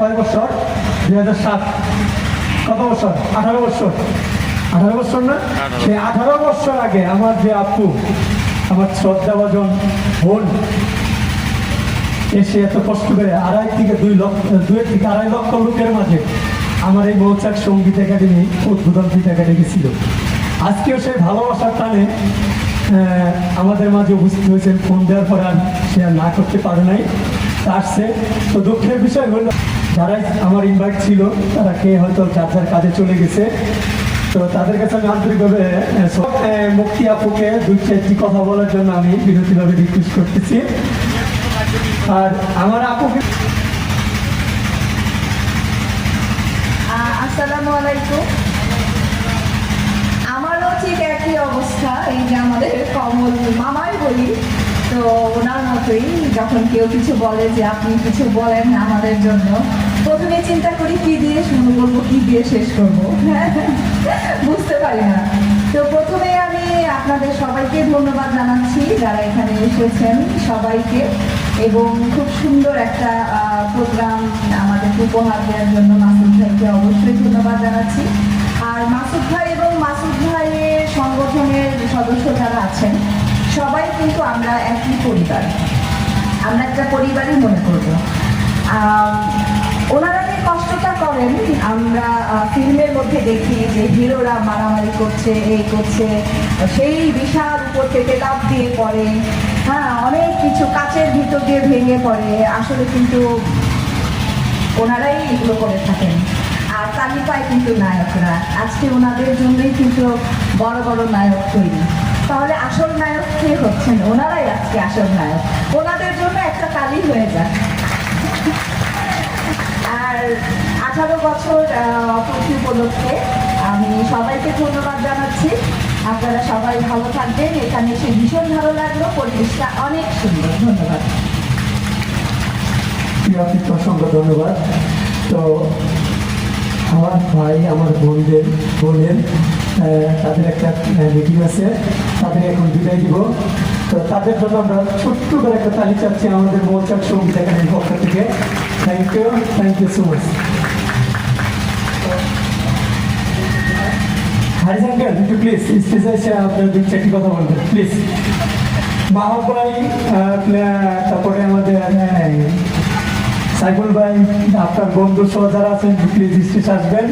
6 বছর, 2007, কত বছর? 18 বছর, 18 বছর না? সেই 18 বছর আগে আমার যে আপু, আমার শ্রদ্ধাভাজন বোন, এসে এত কষ্ট করে 2.5 থেকে 2.5 লক্ষ লোকের মাঝে আমার এই মৌচাক সঙ্গীত একাডেমি উদ্বোধন দিতে ডেকেছিল। আজকেও সেই ভালোবাসার টানে আমাদের মাঝে উপস্থিত হয়েছেন। ফোন দেওয়ার পর আর সে আর না করতে পারে নাই, আসছে। তো দুঃখের বিষয় হলো যারা আমার ইনভাইট ছিল তারা কে হয়তো যার যার কাজে চলে গেছে। তো তাদের কাছে আমি আন্তরিকভাবে মুক্তি আপুকে 2-4টি কথা বলার জন্য আমি বিরতিভাবে রিকোয়েস্ট করতেছি। আর আমার আপুকে আসসালামু আলাইকুম। আমারও ঠিক একই অবস্থা, এই যে আমাদের কমল মামাই বলি, তো ওনার মতোই যখন কেউ কিছু বলে যে আপনি কিছু বলেন আমাদের জন্য, প্রথমে চিন্তা করি কি দিয়ে শুরু করবো, কি দিয়ে শেষ করবো, বুঝতে পারি না। তো প্রথমে আমি আপনাদের সবাইকে ধন্যবাদ জানাচ্ছি যারা এখানে এসেছেন সবাইকে, এবং খুব সুন্দর একটা প্রোগ্রাম আমাদেরকে উপহার দেওয়ার জন্য মাসুদ ভাইকে অবশ্যই ধন্যবাদ জানাচ্ছি। আর মাসুদ ভাই এবং মাসুদ ভাইয়ের সংগঠনের সদস্য যারা আছেন সবাই কিন্তু আমরা একই পরিবার, আমরা একটা পরিবারই মনে করব। ওনারা যে কষ্টটা করেন আমরা ফিল্মের মধ্যে দেখি যে হিরোরা মারামারি করছে, এই করছে, সেই বিশাল উপর থেকে লাফ দিয়ে পড়ে, হ্যাঁ অনেক কিছু কাচের ভিতর দিয়ে ভেঙে পড়ে, আসলে কিন্তু ওনারাই এগুলো করে থাকেন। আর তালিকায় কিন্তু নায়করা, আজকে ওনাদের জন্যই কিন্তু বড় বড় নায়ক তৈরি। তাহলে আসল নায়ক কে হচ্ছেন? ওনারাই আজকে আসল নায়ক। ওনাদের জন্য একটা তালি হয়ে যায়। আর 18 বছর পূর্তি উপলক্ষে আমি সবাইকে ধন্যবাদ জানাচ্ছি। আপনারা সবাই ভালো থাকবেন। এখানে এসে ভীষণ ভালো লাগলো, পরিবেশটা অনেক সুন্দর। ধন্যবাদ। অসংখ্য ধন্যবাদ। তো আমার ভাই, আমার বোনের তাদের একটা মিটিং আছে, তাদের এখন বিদায় দিব। তো তাদের জন্য আমরা ছোট্ট করে একটা তালি চাচ্ছি আমাদের মৌচাক সঙ্গীত একাডেমির পক্ষ থেকে। Thank you so much. Haris uncle, একটু প্লিজ স্টেজে এসে আপনার 2-4টি কথা বলবেন প্লিজ। মাহবুব ভাই, তারপরে আমাদের সাইফুল ভাই, আপনার বন্ধু সহ যারা আছেন প্লিজ স্টেজে আসবেন।